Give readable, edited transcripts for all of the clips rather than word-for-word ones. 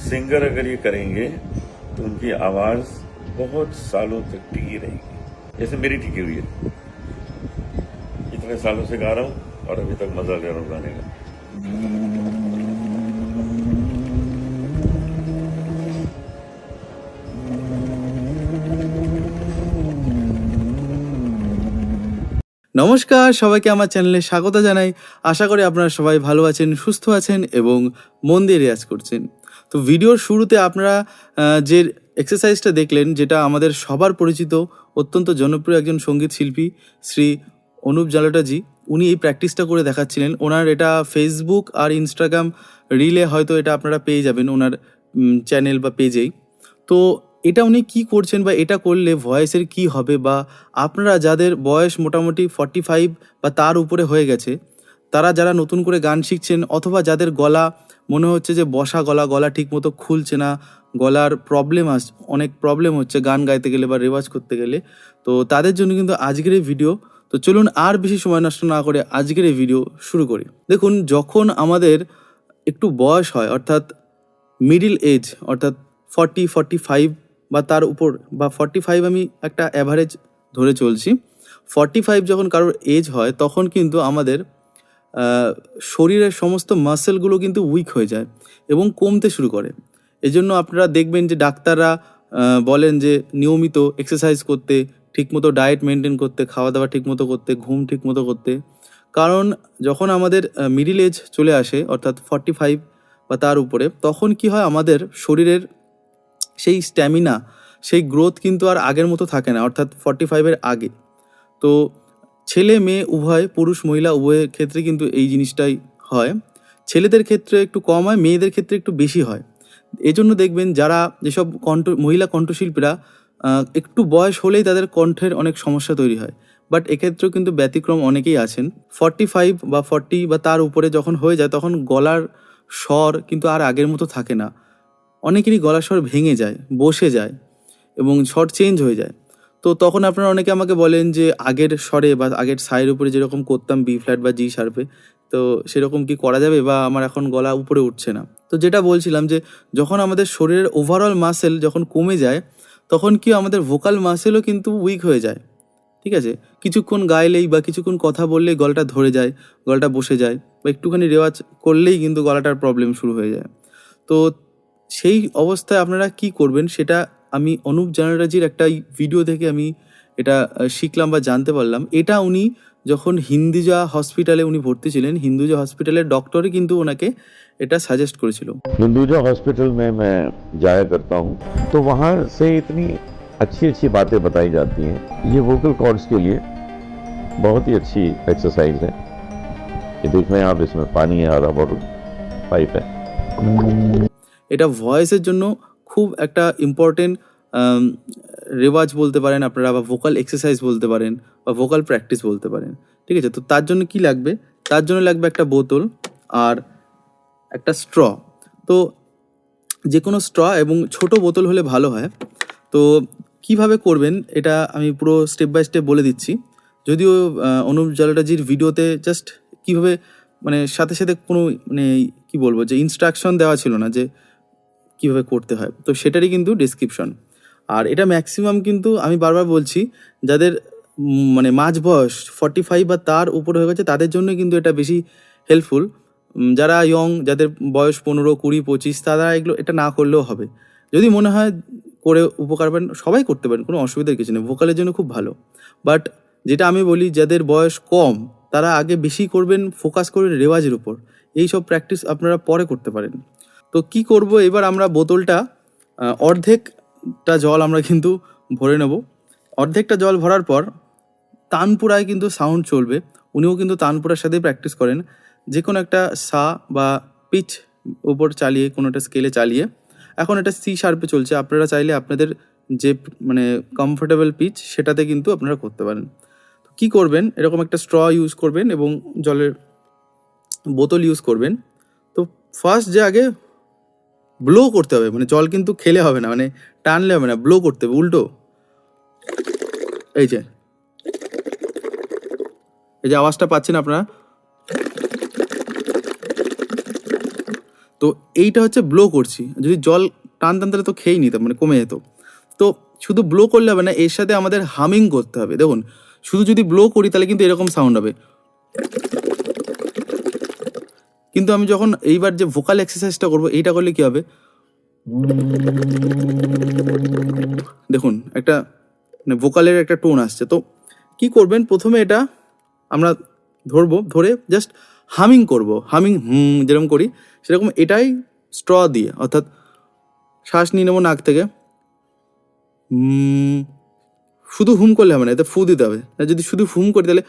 Singer अगर ये करेंगे तो उनकी आवाज बहुत सालों तक टिकी रहेगी, जैसे मेरी टिकी हुई है। इतने सालों से गा रहा हूँ और अभी तक मजा ले रहा हूँ गाने का। নমস্কার সবাইকে আমার চ্যানেলে স্বাগত জানাই। আশা করি আপনারা সবাই ভালো আছেন, সুস্থ আছেন এবং মন দিয়ে রেয়াজ করছেন। তো ভিডিওর শুরুতে আপনারা যে এক্সারসাইজটা দেখলেন, যেটা আমাদের সবার পরিচিত অত্যন্ত জনপ্রিয় একজন সঙ্গীত শিল্পী শ্রী অনুপ জালোটাজি, উনি এই প্র্যাকটিসটা করে দেখাচ্ছিলেন। ওনার এটা ফেসবুক আর ইনস্টাগ্রাম রিলে হয়তো এটা আপনারা পেয়ে যাবেন ওনার চ্যানেল বা পেজেই। তো এটা উনি কি করছেন বা এটা করলে ভয়েসের কি হবে, বা আপনারা যাদের বয়স মোটামুটি 45 বা তার উপরে হয়ে গেছে, তারা যারা নতুন করে গান শিখছেন, অথবা যাদের গলা মনে হচ্ছে যে বসা গলা ঠিকমতো খুলছে না, গলার অনেক প্রবলেম হচ্ছে গান গাইতে গেলে বা রেওয়াজ করতে গেলে, তো তাদের জন্য কিন্তু আজকের এই ভিডিও। তো চলুন আর বেশি সময় নষ্ট না করে আজকের এই ভিডিও শুরু করি। দেখুন, যখন আমাদের একটু বয়স হয়, অর্থাৎ মিডিল এজ, অর্থাৎ 45 বা তার উপর, বা 45 আমি একটা অ্যাভারেজ ধরে চলছি। 45 যখন কারোর এজ হয়, তখন কিন্তু আমাদের শরীরের সমস্ত মাসেলগুলো কিন্তু উইক হয়ে যায় এবং কমতে শুরু করে। এজন্য আপনারা দেখবেন যে ডাক্তাররা বলেন যে নিয়মিত এক্সারসাইজ করতে, ঠিকমতো ডায়েট মেনটেন করতে, খাওয়া দাওয়া ঠিকমতো করতে, ঘুম ঠিকমতো করতে। কারণ যখন আমাদের মিডিল এজ চলে আসে, অর্থাৎ 45 বা তার উপরে, তখন কি হয়, আমাদের শরীরের সেই স্ট্যামিনা, সেই গ্রোথ কিন্তু আর আগের মতো থাকে না, অর্থাৎ 45-এর আগে। তো ছেলে মেয়ে উভয়, পুরুষ মহিলা উভয়ের ক্ষেত্রে কিন্তু এই জিনিসটাই হয়। ছেলেদের ক্ষেত্রে একটু কম হয়, মেয়েদের ক্ষেত্রে একটু বেশি হয়। এজন্য দেখবেন যারা যেসব মহিলা কণ্ঠশিল্পীরা একটু বয়স হলেই তাদের কণ্ঠের অনেক সমস্যা তৈরি হয়। বাট এক্ষেত্রেও কিন্তু ব্যতিক্রম অনেকেই আছেন। 45 বা 40 বা তার উপরে যখন হয়ে যায়, তখন গলার স্বর কিন্তু আর আগের মতো থাকে না। অনেকেরই গলার স্বর ভেঙে যায়, বসে যায় এবং স্বর চেঞ্জ হয়ে যায়। তো তখন আপনারা অনেকে আমাকে বলেন যে আগের স্বরে বা আগের সায়ের উপরে যেরকম করতাম বি ফ্ল্যাট বা জি শার্পে, তো সেরকম কি করা যাবে, বা আমার এখন গলা উপরে উঠছে না। তো যেটা বলছিলাম, যে যখন আমাদের শরীরের ওভারঅল মাসেল যখন কমে যায়, তখন কি আমাদের ভোকাল মাসেলও কিন্তু উইক হয়ে যায়। ঠিক আছে, কিছুক্ষণ গাইলেই বা কিছুক্ষণ কথা বললেই গলাটা ধরে যায়, গলাটা বসে যায়, বা একটুখানি রেওয়াজ করলেই কিন্তু গলাটার প্রবলেম শুরু হয়ে যায়। তো সেই অবস্থায় আপনারা কি করবেন, সেটা আমি অনুপ জালোটাজির একটা ভিডিও থেকে আমি এটা শিখলাম বা জানতে পারলাম। এটা উনি যখন হিন্দুজা হসপিটালে উনি ভর্তি ছিলেন, হিন্দুজা হসপিটালের ডক্টরই কিন্তু ওনাকে এটা সাজেস্ট করেছিল। हिंदुजा हॉस्पिटल में मैं जाया करता हूँ, तो वहाँ से इतनी अच्छी अच्छी बातें बताई जाती हैं। ये वोकल कॉर्ड्स के लिए बहुत ही अच्छी एक्सरसाइज है। ये देख रहे हैं आप, इसमें पानी आ रहा और पाइप है। এটা ভয়েসের জন্য খুব একটা ইম্পর্টেন্ট রেওয়াজ বলতে পারেন আপনারা, বা ভোকাল এক্সারসাইজ বলতে পারেন, বা ভোকাল প্র্যাকটিস বলতে পারেন। ঠিক আছে, তো তার জন্য কি লাগবে? তার জন্য লাগবে একটা বোতল আর একটা স্ট্র। তো যে কোনো স্ট্র এবং ছোট বোতল হলে ভালো হয়। তো কিভাবে করবেন এটা আমি পুরো স্টেপ বাই স্টেপ বলে দিচ্ছি। যদিও অনুপ জালোটাজির ভিডিওতে জাস্ট কীভাবে, মানে সাথে সাথে কোনো, মানে কি বলবো, যে ইনস্ট্রাকশন দেওয়া ছিল না যে কীভাবে করতে হয়, তো সেটারই কিন্তু ডেসক্রিপশন। আর এটা ম্যাক্সিমাম কিন্তু আমি বারবার বলছি, যাদের মানে মাঝ বয়স 45 বা তার উপরে হয়ে গেছে, তাদের জন্য কিন্তু এটা বেশি হেল্পফুল। যারা ইয়ং, যাদের বয়স 15, 20, 25, তারা এটা না করলেও হবে। যদি মনে হয় করে উপকার পান, সবাই করতে পারেন, কোনো অসুবিধার কিছু নেই, ভোকালের জন্য খুব ভালো। বাট যেটা আমি বলি, যাদের বয়স কম, তারা আগে বেশি করবেন, ফোকাস করবেন রেওয়াজের উপর। এই সব প্র্যাকটিস আপনারা পরে করতে পারেন। তো কি করব, এবার আমরা বোতলটা অর্ধেকটা জল আমরা কিন্তু ভরে নেব। অর্ধেকটা জল ভরার পর তানপুরায় কিন্তু সাউন্ড চলবে। উনিও কিন্তু তানপুরার সাথেই প্র্যাকটিস করেন। যে কোনো একটা সা বা পিচ উপর চালিয়ে, কোনো একটা স্কেলে চালিয়ে, এখন এটা সি শার্পে চলছে, আপনারা চাইলে আপনাদের যে মানে কমফোর্টেবল পিচ, সেটাতে কিন্তু আপনারা করতে পারেন। তো কী করবেন, এরকম একটা স্ট্র ইউজ করবেন এবং জলের বোতল ইউজ করবেন। তো ফার্স্ট যে আগে ব্লো করতে হবে, মানে জল কিন্তু খেলে হবে না, মানে টানলে হবে না, ব্লো করতে হবে উল্টো। এই যে আওয়াজটা পাচ্ছেন আপনারা, তো তো এইটা হচ্ছে ব্লো করছি, যদি জল টানতাম তাহলে তো খেয়েই নিতাম, মানে কমে যেত। তো শুধু ব্লো করলে হবে না, এর সাথে আমাদের হামিং করতে হবে। দেখুন, শুধু যদি ব্লো করি তাহলে কিন্তু এরকম সাউন্ড হবে, কিন্তু আমি যখন এইবার যে ভোকাল এক্সারসাইজটা করবো, এইটা করলে কি হবে, দেখুন একটা মানে ভোকালের একটা টোন আসছে। তো কি করবেন, প্রথমে এটা আমরা ধরবো, ধরে জাস্ট হামিং করব, হামিং যেরকম করি সেরকম এটাই স্ট্র দিয়ে, অর্থাৎ শ্বাস নিয়ে নেবো নাক থেকে, শুধু হুম করলে হবে না, এতে ফু দিতে হবে। যদি শুধু হুম করি তাহলে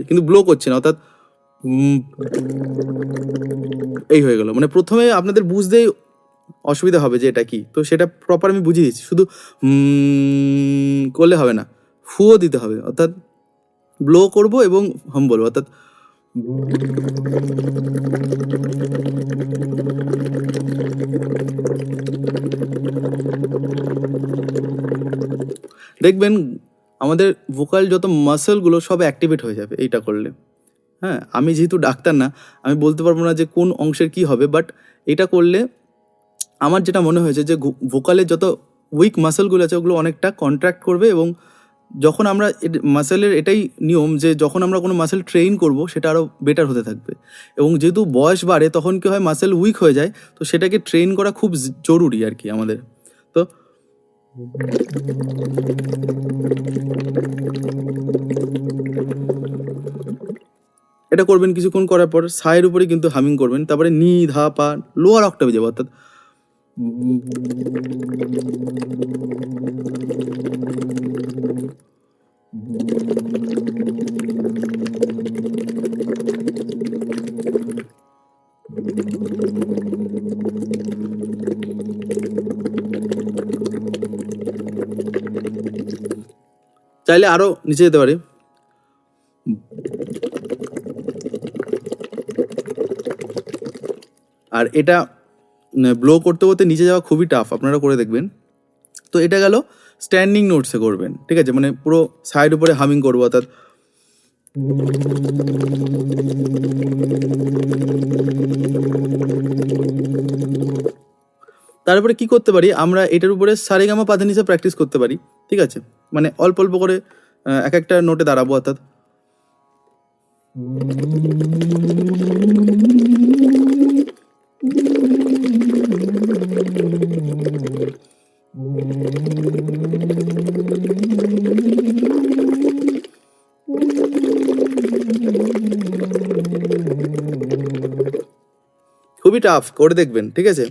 কিন্তু ব্লো করছে না, অর্থাৎ এই হয়ে গেল। মানে প্রথমে আপনাদের বুঝতেই অসুবিধা হবে যে এটা কি, তো সেটা প্রপার আমি বুঝিয়ে দিচ্ছি। শুধু করলে হবে না, ফুও দিতে হবে, অর্থাৎ ব্লো করব এবং হাম বলবো, অর্থাৎ দেখবেন আমাদের ভোকাল যত মাসেলগুলো সব অ্যাক্টিভেট হয়ে যাবে এইটা করলে। হ্যাঁ, আমি যেহেতু ডাক্তার না, আমি বলতে পারবো না যে কোন অংশের কি হবে, বাট এটা করলে আমার যেটা মনে হয়েছে যে ভোকালের যত উইক মাসেলগুলো আছে ওগুলো অনেকটা কন্ট্রাক্ট করবে, এবং যখন আমরা মাসেলের এটাই নিয়ম যে যখন আমরা কোনো মাসেল ট্রেন করব সেটা আরও বেটার হতে থাকবে। এবং যেহেতু বয়স বাড়ে তখন কী হয়, মাসেল উইক হয়ে যায়, তো সেটাকে ট্রেন করা খুব জরুরি আর কি আমাদের। তো এটা করবেন, কিছুক্ষণ করার পর সায়ের উপরে কিন্তু হামিং করবেন, তারপরে নি ধা পা লোয়ার অক্টাভে যাবো, অর্থাৎ চাইলে আরো নিচে যেতে পারি। আর এটা ব্লো করতে করতে নিচে যাওয়া খুবই টাফ, আপনারা করে দেখবেন। তো এটা গেল স্ট্যান্ডিং নোটসে করবেন, ঠিক আছে, মানে পুরো সাইড উপরে হামিং করবো, অর্থাৎ তারপরে কি করতে পারি, আমরা এটার উপরে সারেগামা পাধানিসা প্র্যাকটিস করতে পারি, ঠিক আছে, মানে অল্প অল্প করে এক একটা নোটে দাঁড়াবো, অর্থাৎ খুবই টাফ, করে দেখবেন, ঠিক আছে।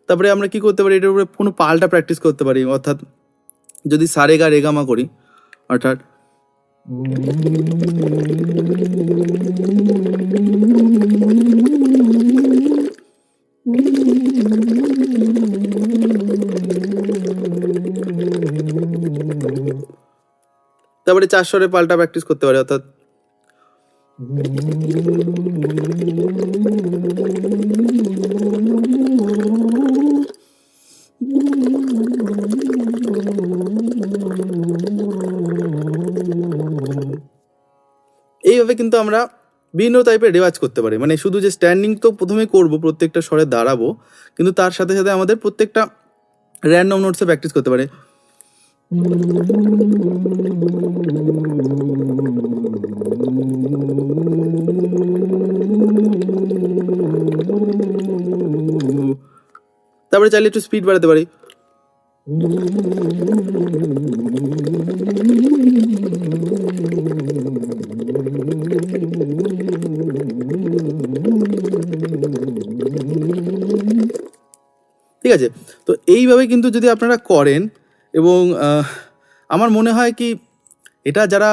তারপরে আমরা কি করতে পারি, এটার উপরে কোনো পাল্টা প্র্যাকটিস করতে পারি, অর্থাৎ যদি সারেগা রেগামা করি, অর্থাৎ তারপরে 4 স্বরে পাল্টা প্র্যাকটিস করতে পারি, অর্থাৎ এইভাবে কিন্তু আমরা বিভিন্ন টাইপের রেওয়াজ করতে পারি। মানে শুধু যে স্ট্যান্ডিং তো প্রথমে করব, প্রত্যেকটা স্বরে দাঁড়াবো, কিন্তু তার সাথে সাথে আমাদের প্রত্যেকটা র্যান্ডম নোটসে প্র্যাকটিস করতে পারে। তারপরে চাইলে একটু স্পিড বাড়াতে পারি। ঠিক আছে, তো এইভাবে কিন্তু যদি আপনারা করেন, এবং আমার মনে হয় কি এটা যারা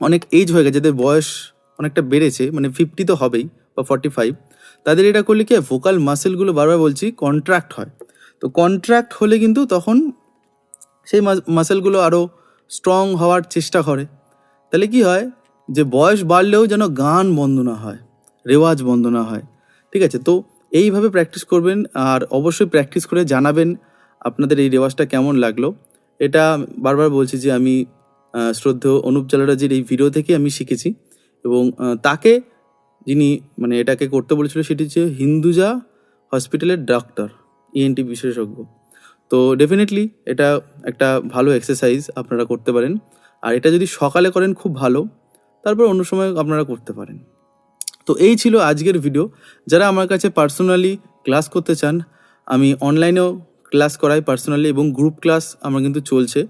অনেক এজ হয়ে গেছে, যাদের বয়স অনেকটা বেড়েছে, মানে 50 তো হবেই বা 45, তাদের এটা করলে কি হয়, ভোকাল মাসেলগুলো বারবার বলছি কন্ট্রাক্ট হয়। তো কন্ট্রাক্ট হলে কিন্তু তখন সেই মাসেলগুলো আরও স্ট্রং হওয়ার চেষ্টা করে। তাহলে কি হয়, যে বয়স বাড়লেও যেন গান বন্ধ না হয়, রেওয়াজ বন্ধ না হয়, ঠিক আছে। তো এইভাবে প্র্যাকটিস করবেন, আর অবশ্যই প্র্যাকটিস করে জানাবেন আপনাদের এই রেওয়াজটা কেমন লাগলো। এটা বারবার বলছি যে আমি শ্রদ্ধেয় অনুপ চালোরাজির এই ভিডিও থেকে আমি শিখেছি, এবং তাকে যিনি মানে এটাকে করতে বলেছিল সেটি হচ্ছে হিন্দুজা হসপিটালের ডাক্তার, ইএনটি বিশেষজ্ঞ। তো ডেফিনেটলি এটা একটা ভালো এক্সারসাইজ, আপনারা করতে পারেন। আর এটা যদি সকালে করেন খুব ভালো, তারপর অন্য সময় আপনারা করতে পারেন। তো এই ছিল আজকের ভিডিও। যারা আমার কাছে পার্সোনালি ক্লাস করতে চান, আমি অনলাইনেও ক্লাস করাই পার্সোনালি, এবং গ্রুপ ক্লাস আমার কিন্তু চলছে।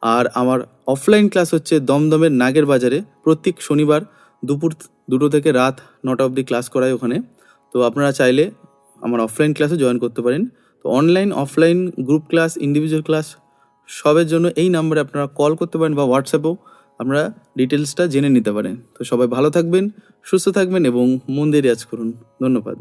আর আমার অফলাইন ক্লাস হচ্ছে দমদমের নাগের বাজারে, প্রত্যেক শনিবার দুপুর 2টো থেকে রাত 9টা অবধি ক্লাস করাই ওখানে। তো আপনারা চাইলে আমার অফলাইন ক্লাসে জয়েন করতে পারেন। তো online offline group class, individual class সবের জন্য এই নাম্বারে আপনারা কল করতে পারেন, বা হোয়াটসঅ্যাপেও আপনারা ডিটেলসটা জেনে নিতে পারেন। তো সবাই ভালো থাকবেন, সুস্থ থাকবেন এবং মন দিয়ে রেয়াজ করুন। ধন্যবাদ।